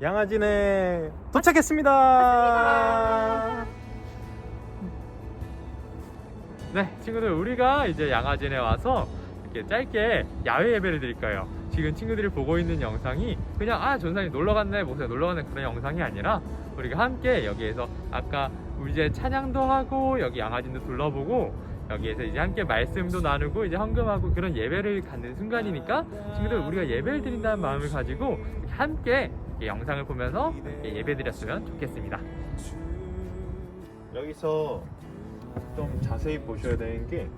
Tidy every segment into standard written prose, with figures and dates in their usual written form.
양아진에 도착했습니다. 네, 친구들, 우리가 이제 양아진에 와서 이렇게 짧게 야외 예배를 드릴 거예요. 지금 친구들이 보고 있는 영상이 그냥 전사님 놀러 갔네, 목사님 놀러 갔네 그런 영상이 아니라 우리가 함께 여기에서 아까 이제 찬양도 하고 여기 양아진도 둘러보고 여기에서 이제 함께 말씀도 나누고 이제 헌금하고 그런 예배를 갖는 순간이니까 친구들, 우리가 예배를 드린다는 마음을 가지고 함께 이렇게 영상을 보면서 예배 드렸으면 좋겠습니다. 여기서 좀 자세히 보셔야 되는 게,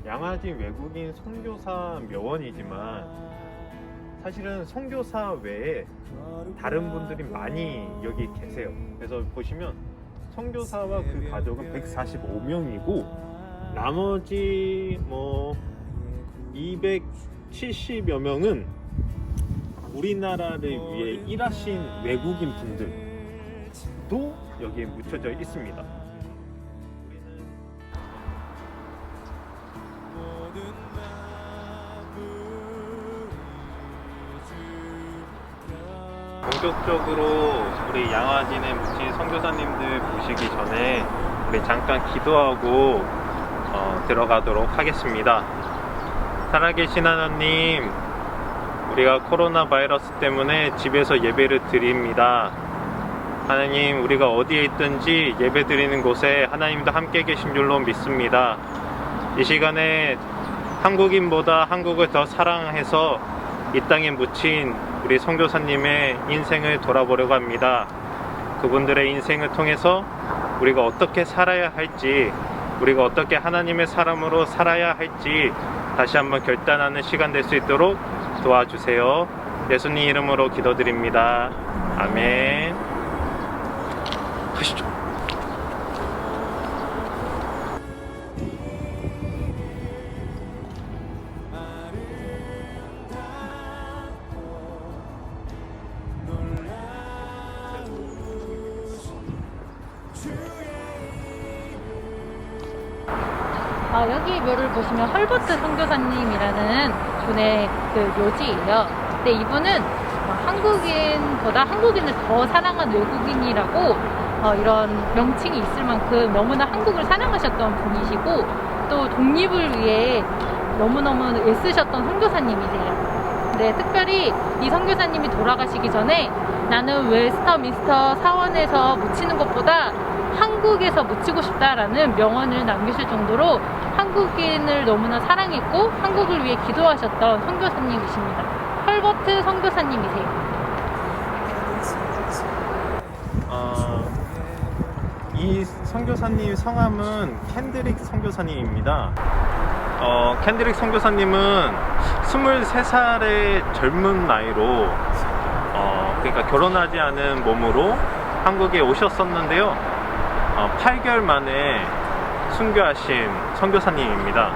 양아진 외국인 선교사 묘원이지만 사실은 선교사 외에 다른 분들이 많이 여기 계세요. 그래서 보시면 선교사와 그 가족은 145명이고 나머지 270여 명은 우리나라를 위해 일하신 외국인 분들도 여기에 묻혀져 있습니다. 본격적으로 우리 양아진에 묻힌 선교사님들 모시기 전에 우리 잠깐 기도하고 들어가도록 하겠습니다. 살아계신 하나님, 우리가 코로나 바이러스 때문에 집에서 예배를 드립니다. 하나님, 우리가 어디에 있든지 예배 드리는 곳에 하나님도 함께 계신 줄로 믿습니다. 이 시간에 한국인보다 한국을 더 사랑해서 이 땅에 묻힌 우리 선교사님의 인생을 돌아보려고 합니다. 그분들의 인생을 통해서 우리가 어떻게 살아야 할지, 우리가 어떻게 하나님의 사람으로 살아야 할지 다시 한번 결단하는 시간 될 수 있도록 도와주세요. 예수님 이름으로 기도드립니다. 아멘. 가시죠. 여기 묘를 보시면 헐버트 선교사님이라는 분의 그 묘지예요. 근데 이분은 한국인보다 한국인을 더 사랑한 외국인이라고 이런 명칭이 있을 만큼 너무나 한국을 사랑하셨던 분이시고, 또 독립을 위해 너무너무 애쓰셨던 선교사님이세요. 근데 특별히 이 선교사님이 돌아가시기 전에 나는 웨스터민스터 사원에서 묻히는 것보다 한국에서 묻히고 싶다라는 명언을 남기실 정도로 한국인을 너무나 사랑했고 한국을 위해 기도하셨던 선교사님이십니다. 헐버트 선교사님이세요. 이 선교사님 성함은 캔드릭 선교사님입니다. 캔드릭 선교사님은 23살의 젊은 나이로 그러니까 결혼하지 않은 몸으로 한국에 오셨었는데요. 8개월 만에 순교하신 선교사님입니다.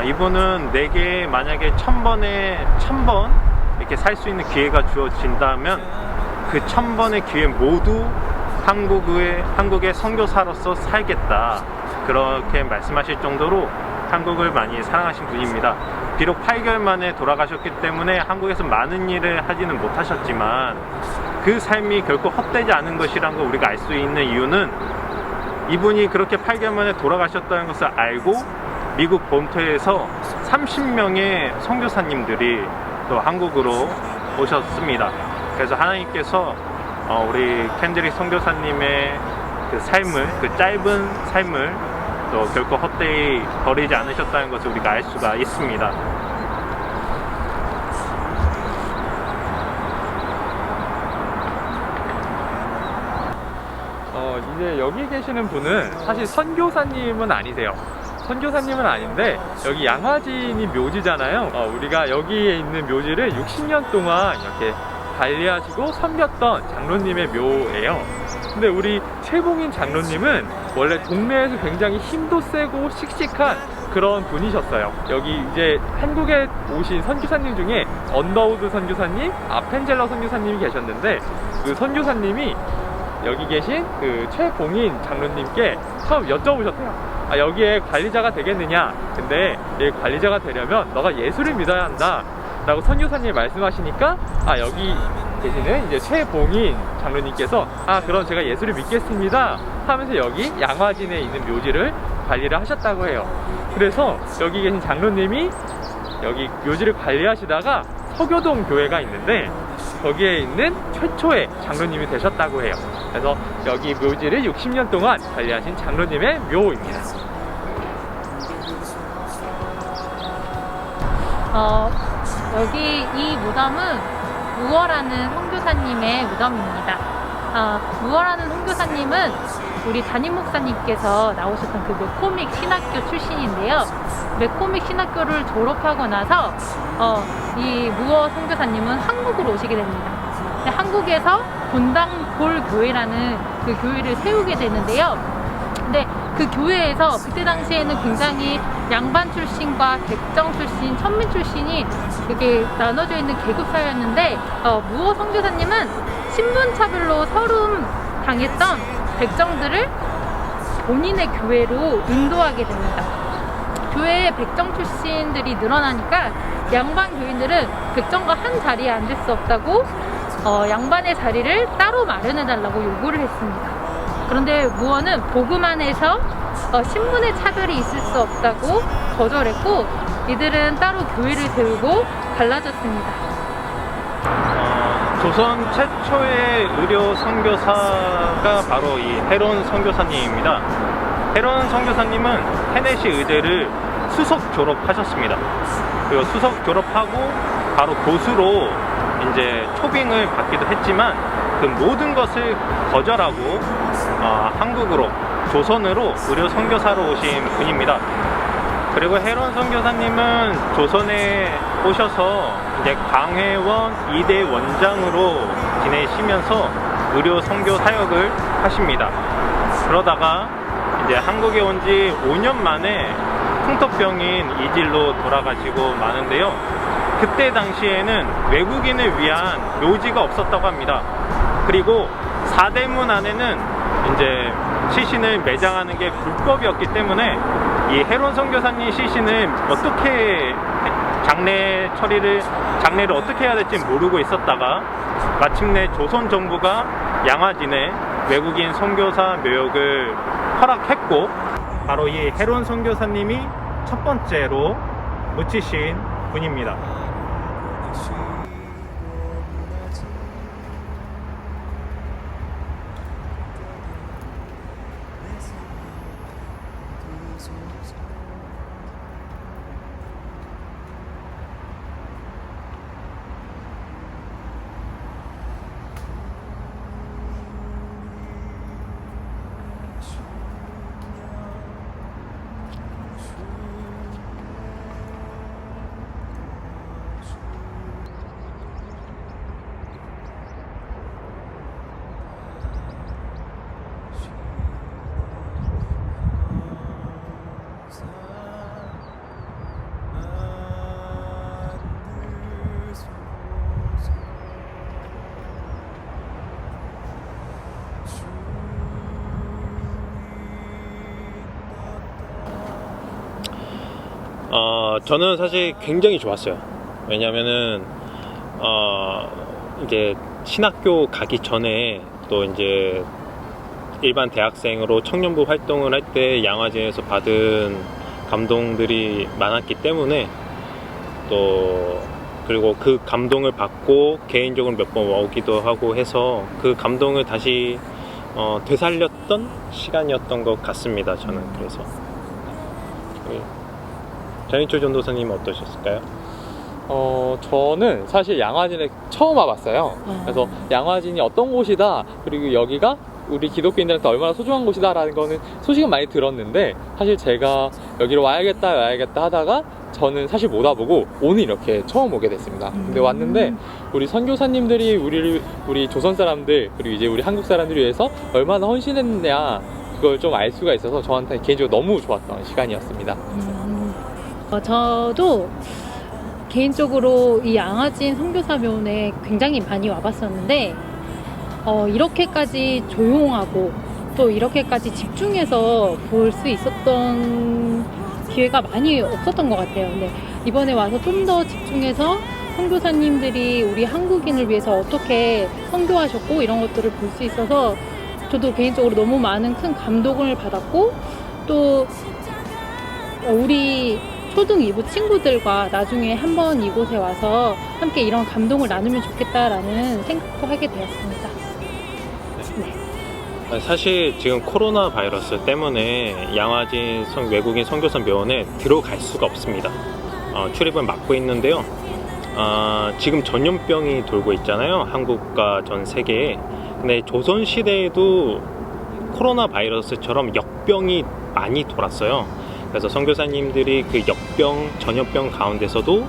이분은 내게 만약에 1000번 이렇게 살 수 있는 기회가 주어진다면 그 1000번의 기회 모두 한국의 선교사로서 살겠다, 그렇게 말씀하실 정도로 한국을 많이 사랑하신 분입니다. 비록 8개월 만에 돌아가셨기 때문에 한국에서 많은 일을 하지는 못하셨지만 그 삶이 결코 헛되지 않은 것이라는 걸 우리가 알 수 있는 이유는 이분이 그렇게 8개월 만에 돌아가셨다는 것을 알고 미국 본토에서 30명의 선교사님들이 또 한국으로 오셨습니다. 그래서 하나님께서 우리 캔드릭 선교사님의 그 삶을, 그 짧은 삶을 또 결코 헛되이 버리지 않으셨다는 것을 우리가 알 수가 있습니다. 이제 여기 계시는 분은 사실 선교사님은 아니세요. 선교사님은 아닌데 여기 양아진이 묘지잖아요. 우리가 여기에 있는 묘지를 60년 동안 이렇게 관리하시고 섬겼던 장로님의 묘예요. 근데 우리 최봉인 장로님은 원래 동네에서 굉장히 힘도 세고 씩씩한 그런 분이셨어요. 여기 이제 한국에 오신 선교사님 중에 언더우드 선교사님, 아펜젤러 선교사님이 계셨는데 그 선교사님이 여기 계신 그 최봉인 장로님께 처음 여쭤보셨대요. 여기에 관리자가 되겠느냐? 근데 여기 관리자가 되려면 너가 예수를 믿어야 한다 라고 선교사님이 말씀하시니까 여기 계시는 이제 최봉인 장로님께서 그럼 제가 예수를 믿겠습니다 하면서 여기 양화진에 있는 묘지를 관리를 하셨다고 해요. 그래서 여기 계신 장로님이 여기 묘지를 관리하시다가 서교동 교회가 있는데 거기에 있는 최초의 장로님이 되셨다고 해요. 그래서 여기 묘지를 60년 동안 관리하신 장로님의 묘입니다. 여기 이 무덤은 무어라는 선교사님의 무덤입니다. 무어라는 선교사님은 우리 담임 목사님께서 나오셨던 그 맥코믹 신학교 출신인데요. 맥코믹 신학교를 졸업하고 나서 이 무어 선교사님은 한국으로 오시게 됩니다. 한국에서 본당볼 교회라는 그 교회를 세우게 되는데요. 근데 그 교회에서 그때 당시에는 굉장히 양반 출신과 백정 출신, 천민 출신이 이렇게 나눠져 있는 계급사였는데 무어 선교사님은 신분차별로 서름 당했던 백정들을 본인의 교회로 인도하게 됩니다. 교회에 백정 출신들이 늘어나니까 양반 교인들은 백정과 한 자리에 앉을 수 없다고 양반의 자리를 따로 마련해달라고 요구를 했습니다. 그런데 무어는 복음 안에서 신분의 차별이 있을 수 없다고 거절했고 이들은 따로 교회를 세우고 갈라졌습니다. 조선 최초의 의료 선교사가 바로 이 헤론 선교사님입니다. 헤론 선교사님은 테네시 의대를 수석 졸업하셨습니다. 그리고 수석 졸업하고 바로 교수로 이제 초빙을 받기도 했지만 그 모든 것을 거절하고 한국으로 조선으로 의료 선교사로 오신 분입니다. 그리고 헤론 선교사님은 조선에 오셔서 이제 강회원 2대 원장으로 지내시면서 의료 선교 사역을 하십니다. 그러다가 이제 한국에 온 지 5년 만에 풍토병인 이질로 돌아가시고 마는데요. 그때 당시에는 외국인을 위한 묘지가 없었다고 합니다. 그리고 사대문 안에는 이제 시신을 매장하는 게 불법이었기 때문에 이 헤론 선교사님 시신을 어떻게 장례를 어떻게 해야 될지 모르고 있었다가 마침내 조선 정부가 양화진에 외국인 선교사 묘역을 허락했고 바로 이 헤론 선교사님이 첫 번째로 묻히신 분입니다. 저는 사실 굉장히 좋았어요. 왜냐면은 이제 신학교 가기 전에 또 이제 일반 대학생으로 청년부 활동을 할 때 양화진에서 받은 감동들이 많았기 때문에 또 그리고 그 감동을 받고 개인적으로 몇 번 오기도 하고 해서 그 감동을 다시 되살렸던 시간이었던 것 같습니다. 저는 그래서 장인철 전도사님은 어떠셨을까요? 저는 사실 양화진에 처음 와봤어요. 그래서 양화진이 어떤 곳이다, 그리고 여기가 우리 기독교인들한테 얼마나 소중한 곳이다 라는 거는 소식은 많이 들었는데, 사실 제가 여기로 와야겠다 하다가 저는 사실 못 와보고 오늘 이렇게 처음 오게 됐습니다. 근데 왔는데 우리 선교사님들이 우리 조선 사람들, 그리고 이제 우리 한국 사람들 위해서 얼마나 헌신했느냐, 그걸 좀 알 수가 있어서 저한테 개인적으로 너무 좋았던 시간이었습니다. 저도 개인적으로 이 양화진 선교사묘에 굉장히 많이 와봤었는데 이렇게까지 조용하고 또 이렇게까지 집중해서 볼 수 있었던 기회가 많이 없었던 것 같아요. 근데 이번에 와서 좀 더 집중해서 선교사님들이 우리 한국인을 위해서 어떻게 선교하셨고 이런 것들을 볼 수 있어서 저도 개인적으로 너무 많은 큰 감동을 받았고, 또 우리 초등 2부 친구들과 나중에 한번 이곳에 와서 함께 이런 감동을 나누면 좋겠다라는 생각도 하게 되었습니다. 네. 사실 지금 코로나 바이러스 때문에 양화진 외국인 선교사 묘원에 들어갈 수가 없습니다. 출입을 막고 있는데요. 지금 전염병이 돌고 있잖아요. 한국과 전 세계에. 근데 조선시대에도 코로나 바이러스처럼 역병이 많이 돌았어요. 그래서 선교사님들이 그 역병, 전염병 가운데서도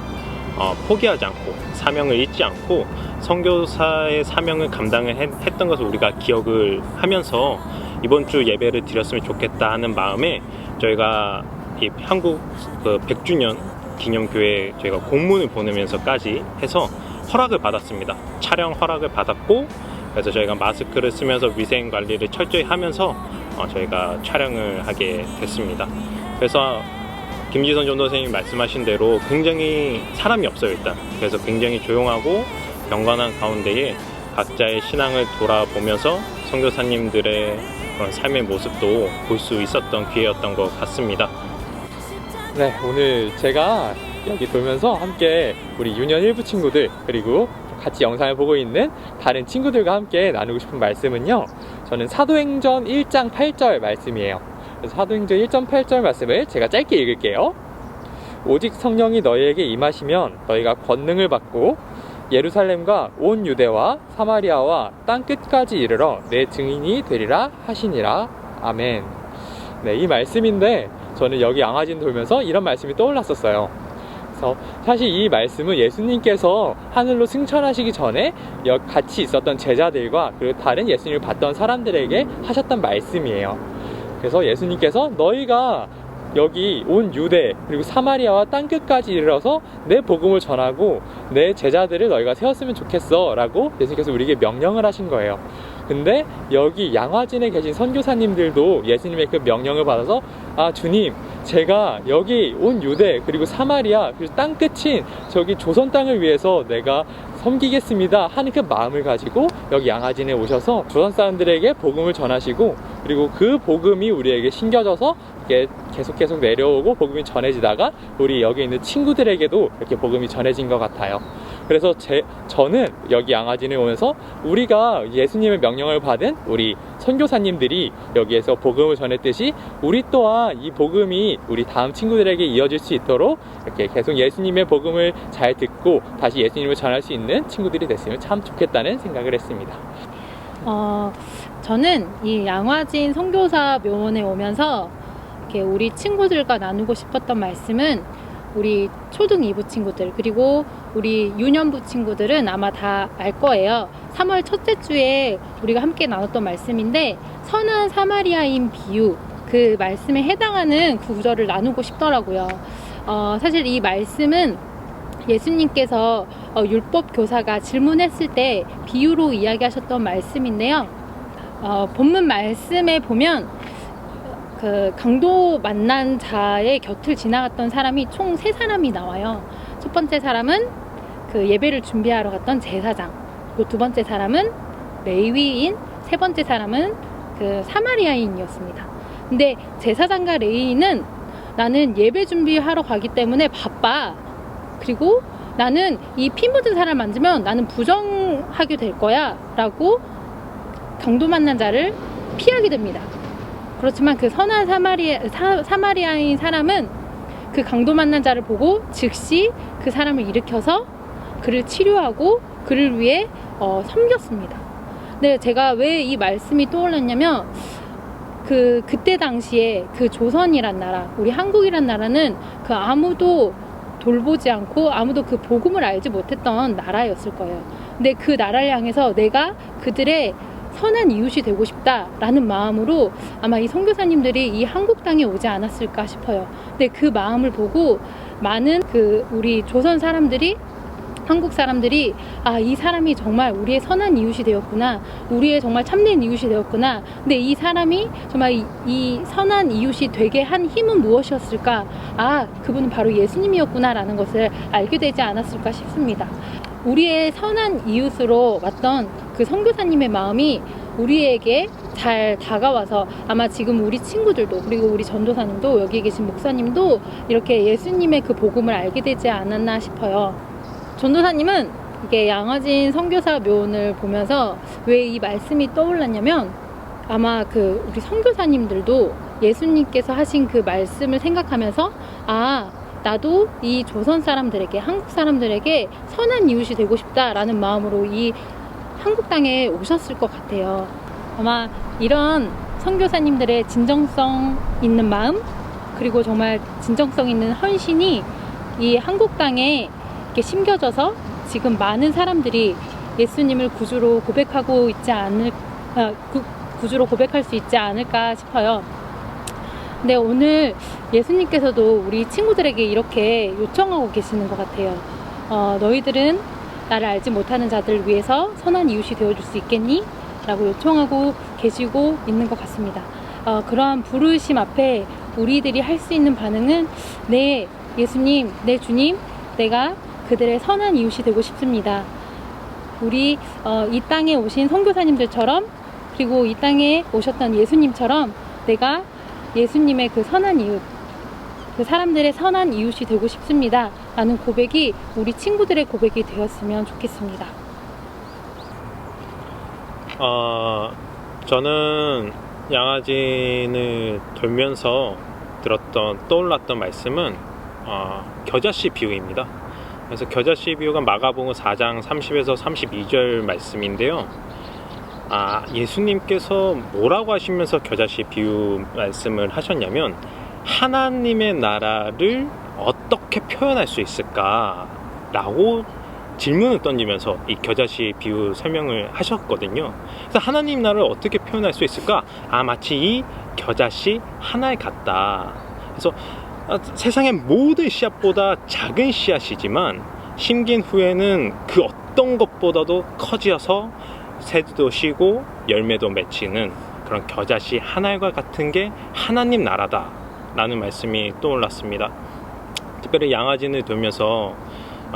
포기하지 않고 사명을 잊지 않고 선교사의 사명을 감당을 했던 것을 우리가 기억을 하면서 이번 주 예배를 드렸으면 좋겠다 하는 마음에 저희가 이 한국 100주년 기념교회 저희가 공문을 보내면서까지 해서 허락을 받았습니다. 촬영 허락을 받았고, 그래서 저희가 마스크를 쓰면서 위생 관리를 철저히 하면서 저희가 촬영을 하게 됐습니다. 그래서 김지선 전도사님이 말씀하신 대로 굉장히 사람이 없어요, 일단. 그래서 굉장히 조용하고 경건한 가운데에 각자의 신앙을 돌아보면서 선교사님들의 그런 삶의 모습도 볼 수 있었던 기회였던 것 같습니다. 네, 오늘 제가 여기 돌면서 함께 우리 유년 일부 친구들, 그리고 같이 영상을 보고 있는 다른 친구들과 함께 나누고 싶은 말씀은요, 저는 사도행전 1장 8절 말씀이에요. 그래서 사도행전 1장 8절 말씀을 제가 짧게 읽을게요. 오직 성령이 너희에게 임하시면 너희가 권능을 받고 예루살렘과 온 유대와 사마리아와 땅 끝까지 이르러 내 증인이 되리라 하시니라. 아멘. 네, 이 말씀인데 저는 여기 양화진 돌면서 이런 말씀이 떠올랐었어요. 그래서 사실 이 말씀은 예수님께서 하늘로 승천하시기 전에 같이 있었던 제자들과 그리고 다른 예수님을 봤던 사람들에게 하셨던 말씀이에요. 그래서 예수님께서 너희가 여기 온 유대 그리고 사마리아와 땅끝까지 이르러서 내 복음을 전하고 내 제자들을 너희가 세웠으면 좋겠어 라고 예수님께서 우리에게 명령을 하신 거예요. 근데 여기 양화진에 계신 선교사님들도 예수님의 그 명령을 받아서 주님, 제가 여기 온 유대 그리고 사마리아 그리고 땅끝인 저기 조선 땅을 위해서 내가 섬기겠습니다 하는 그 마음을 가지고 여기 양화진에 오셔서 조선 사람들에게 복음을 전하시고, 그리고 그 복음이 우리에게 심겨져서 이렇게 계속 내려오고 복음이 전해지다가 우리 여기 있는 친구들에게도 이렇게 복음이 전해진 것 같아요. 그래서 저는 여기 양화진에 오면서 우리가 예수님의 명령을 받은 우리 선교사님들이 여기에서 복음을 전했듯이 우리 또한 이 복음이 우리 다음 친구들에게 이어질 수 있도록 이렇게 계속 예수님의 복음을 잘 듣고 다시 예수님을 전할 수 있는 친구들이 됐으면 참 좋겠다는 생각을 했습니다. 저는 이 양화진 선교사 묘원에 오면서 이렇게 우리 친구들과 나누고 싶었던 말씀은, 우리 초등 2부 친구들 그리고 우리 유년부 친구들은 아마 다 알 거예요. 3월 첫째 주에 우리가 함께 나눴던 말씀인데, 선한 사마리아인 비유, 그 말씀에 해당하는 그 구절을 나누고 싶더라고요. 사실 이 말씀은 예수님께서 율법 교사가 질문했을 때 비유로 이야기하셨던 말씀인데요. 본문 말씀에 보면 그 강도 만난 자의 곁을 지나갔던 사람이 총 3사람이 나와요. 첫 번째 사람은 그 예배를 준비하러 갔던 제사장, 그리고 두 번째 사람은 레위인, 세 번째 사람은 그 사마리아인이었습니다. 근데 제사장과 레위인은 나는 예배 준비하러 가기 때문에 바빠, 그리고 나는 이 피 묻은 사람 만지면 나는 부정하게 될 거야 라고 강도 만난 자를 피하게 됩니다. 그렇지만 그 선한 사마리아인 사람은 그 강도 만난 자를 보고 즉시 그 사람을 일으켜서 그를 치료하고 그를 위해 섬겼습니다. 근데 제가 왜 이 말씀이 떠올랐냐면, 그때 당시에 그 조선이란 나라, 우리 한국이란 나라는 그 아무도 돌보지 않고 아무도 그 복음을 알지 못했던 나라였을 거예요. 근데 그 나라를 향해서 내가 그들의 선한 이웃이 되고 싶다라는 마음으로 아마 이 선교사님들이 이 한국 땅에 오지 않았을까 싶어요. 근데 그 마음을 보고 많은 그 우리 조선 사람들이 한국 사람들이 이 사람이 정말 우리의 선한 이웃이 되었구나, 우리의 정말 참된 이웃이 되었구나. 근데 이 사람이 정말 이 선한 이웃이 되게 한 힘은 무엇이었을까? 그분은 바로 예수님이었구나 라는 것을 알게 되지 않았을까 싶습니다. 우리의 선한 이웃으로 왔던 그 선교사님의 마음이 우리에게 잘 다가와서 아마 지금 우리 친구들도, 그리고 우리 전도사님도, 여기 계신 목사님도 이렇게 예수님의 그 복음을 알게 되지 않았나 싶어요. 전도사님은 이게 양화진 선교사 묘원을 보면서 왜 이 말씀이 떠올랐냐면, 아마 그 우리 선교사님들도 예수님께서 하신 그 말씀을 생각하면서 나도 이 조선 사람들에게, 한국 사람들에게 선한 이웃이 되고 싶다라는 마음으로 이 한국 땅에 오셨을 것 같아요. 아마 이런 선교사님들의 진정성 있는 마음, 그리고 정말 진정성 있는 헌신이 이 한국 땅에 이렇게 심겨져서 지금 많은 사람들이 예수님을 구주로 고백하고 있지 구주로 고백할 수 있지 않을까 싶어요. 근데 오늘 예수님께서도 우리 친구들에게 이렇게 요청하고 계시는 것 같아요. 너희들은 나를 알지 못하는 자들을 위해서 선한 이웃이 되어줄 수 있겠니? 라고 요청하고 계시고 있는 것 같습니다. 그러한 부르심 앞에 우리들이 할 수 있는 반응은, 네 예수님, 네 주님, 내가 그들의 선한 이웃이 되고 싶습니다. 우리 이 땅에 오신 선교사님들처럼, 그리고 이 땅에 오셨던 예수님처럼 내가 예수님의 그 선한 이웃, 그 사람들의 선한 이웃이 되고 싶습니다 라는 고백이 우리 친구들의 고백이 되었으면 좋겠습니다. 저는 양화진을 돌면서 떠올랐던 말씀은 겨자씨 비유입니다. 그래서 겨자씨 비유가 마가복음 4장 30에서 32절 말씀인데요. 예수님께서 뭐라고 하시면서 겨자씨 비유 말씀을 하셨냐면, 하나님의 나라를 어떻게 표현할 수 있을까? 라고 질문을 던지면서 이 겨자씨 비유 설명을 하셨거든요. 그래서 하나님 나라를 어떻게 표현할 수 있을까? 마치 이 겨자씨 하나에 같다. 그래서 세상의 모든 씨앗보다 작은 씨앗이지만 심긴 후에는 그 어떤 것보다도 커져서 새도 쉬고 열매도 맺히는 그런 겨자씨 하나과 같은 게 하나님 나라다 라는 말씀이 떠올랐습니다. 특별히 양화진을 돌면서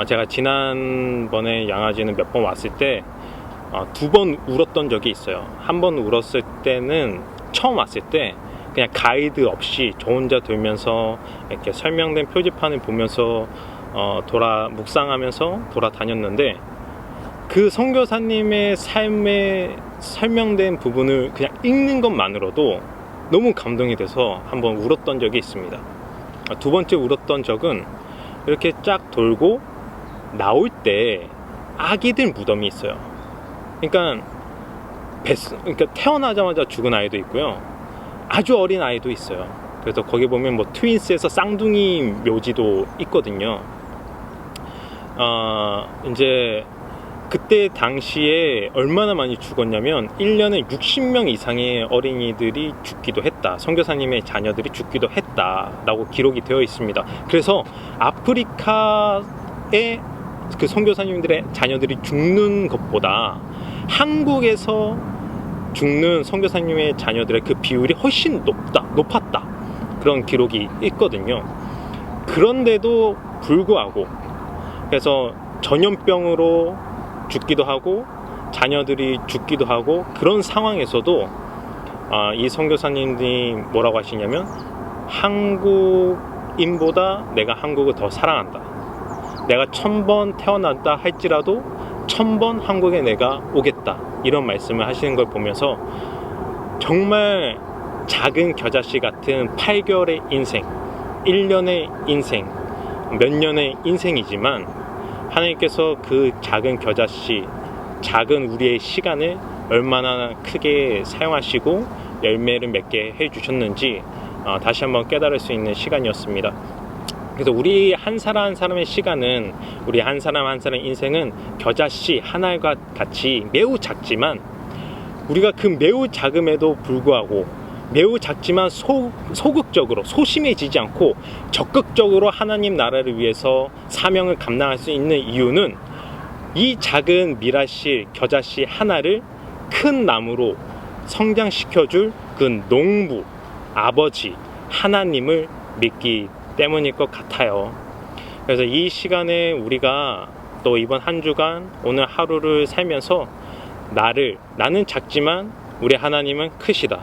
제가 지난번에 양화진을 몇 번 왔을 때 2번 울었던 적이 있어요. 한 번 울었을 때는 처음 왔을 때 그냥 가이드 없이 저 혼자 돌면서 이렇게 설명된 표지판을 보면서 묵상하면서 돌아다녔는데, 그 선교사님의 삶에 설명된 부분을 그냥 읽는 것만으로도 너무 감동이 돼서 한번 울었던 적이 있습니다. 두 번째 울었던 적은 이렇게 쫙 돌고 나올 때 아기들 무덤이 있어요. 그러니까 태어나자마자 죽은 아이도 있고요, 아주 어린 아이도 있어요. 그래서 거기 보면 뭐 트윈스에서 쌍둥이 묘지도 있거든요. 이제 그때 당시에 얼마나 많이 죽었냐면 1년에 60명 이상의 어린이들이 죽기도 했다, 선교사님의 자녀들이 죽기도 했다라고 기록이 되어 있습니다. 그래서 아프리카의 그 선교사님들의 자녀들이 죽는 것보다 한국에서 죽는 선교사님의 자녀들의 그 비율이 훨씬 높았다, 그런 기록이 있거든요. 그런데도 불구하고, 그래서 전염병으로 죽기도 하고 자녀들이 죽기도 하고, 그런 상황에서도 이 선교사님이 뭐라고 하시냐면, 한국인보다 내가 한국을 더 사랑한다, 내가 1000번 태어났다 할지라도 1000번 한국에 내가 오겠다, 이런 말씀을 하시는 걸 보면서 정말 작은 겨자씨 같은 8개월의 인생, 1년의 인생, 몇 년의 인생이지만 하나님께서 그 작은 겨자씨, 작은 우리의 시간을 얼마나 크게 사용하시고 열매를 맺게 해주셨는지 다시 한번 깨달을 수 있는 시간이었습니다. 그래서 우리 한 사람 한 사람의 시간은, 우리 한 사람 한 사람의 인생은 겨자씨 하나과 같이 매우 작지만, 우리가 그 매우 작음에도 불구하고 매우 작지만 소극적으로, 소심해지지 않고 적극적으로 하나님 나라를 위해서 사명을 감당할 수 있는 이유는 이 작은 미라씨, 겨자씨 하나를 큰 나무로 성장시켜줄 그 농부, 아버지, 하나님을 믿기 때문일 것 같아요. 그래서 이 시간에 우리가 또 이번 한 주간 오늘 하루를 살면서 나는 작지만 우리 하나님은 크시다.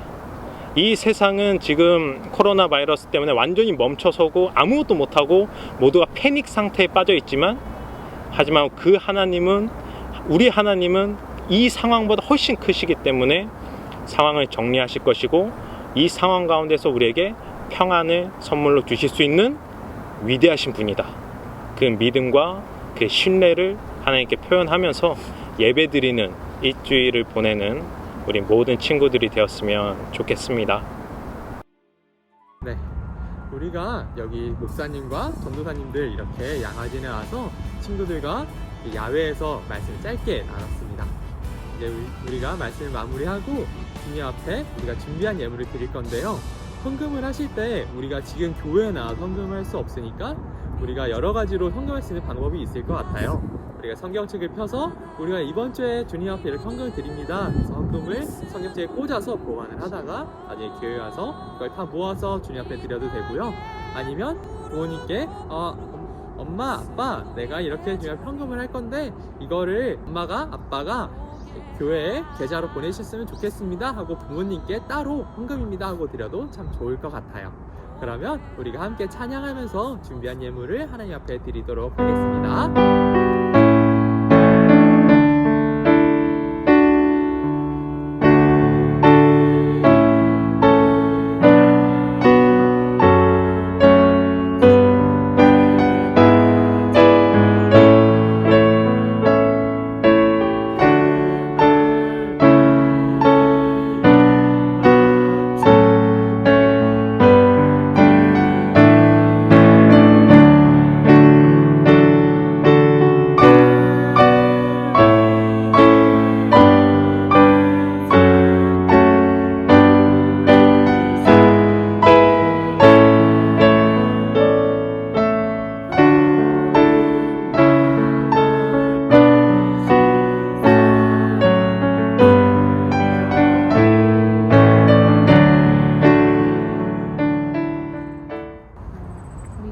이 세상은 지금 코로나 바이러스 때문에 완전히 멈춰서고 아무것도 못하고 모두가 패닉 상태에 빠져 있지만, 하지만 그 하나님은, 우리 하나님은 이 상황보다 훨씬 크시기 때문에 상황을 정리하실 것이고, 이 상황 가운데서 우리에게 평안을 선물로 주실 수 있는 위대하신 분이다. 그 믿음과 그 신뢰를 하나님께 표현하면서 예배드리는 일주일을 보내는 우리 모든 친구들이 되었으면 좋겠습니다. 네, 우리가 여기 목사님과 전도사님들 이렇게 양화진에 와서 친구들과 야외에서 말씀을 짧게 나눴습니다. 이제 우리가 말씀을 마무리하고 주님 앞에 우리가 준비한 예물을 드릴 건데요. 헌금을 하실 때 우리가 지금 교회에 나와서 헌금을 할 수 없으니까 우리가 여러 가지로 헌금할 수 있는 방법이 있을 것 같아요. 우리가 성경책을 펴서 우리가 이번 주에 주님 앞에 이렇게 헌금을 드립니다. 그래서 헌금을 성경책에 꽂아서 보관을 하다가 나중에 교회 와서 그걸 다 모아서 주님 앞에 드려도 되고요. 아니면 부모님께 엄마, 아빠, 내가 이렇게 주님 앞에 헌금을 할 건데 이거를 엄마가, 아빠가 교회에 계좌로 보내셨으면 좋겠습니다 하고 부모님께 따로 헌금입니다 하고 드려도 참 좋을 것 같아요. 그러면 우리가 함께 찬양하면서 준비한 예물을 하나님 앞에 드리도록 하겠습니다.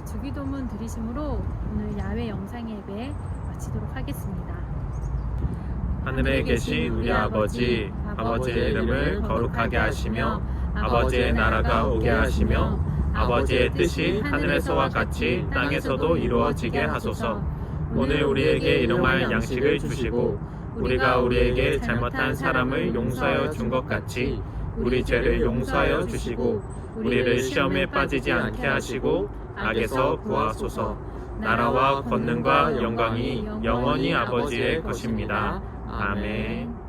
주기도문 드리심으로 오늘 야외 영상 예배 마치도록 하겠습니다. 하늘에 계신 우리 아버지, 아버지의 이름을 거룩하게 하시며 아버지의 나라가 오게 하시며 아버지의 뜻이 하늘에서와 같이 땅에서도 이루어지게 하소서. 오늘 우리에게 일용할 양식을 주시고 우리가 우리에게 잘못한 사람을 용서하여 준 것 같이 우리 죄를 용서하여 주시고 우리를 시험에 빠지지 않게 하시고 악에서 구하소서. 나라와 권능과 영광이 영원히 아버지의 것입니다. 아멘.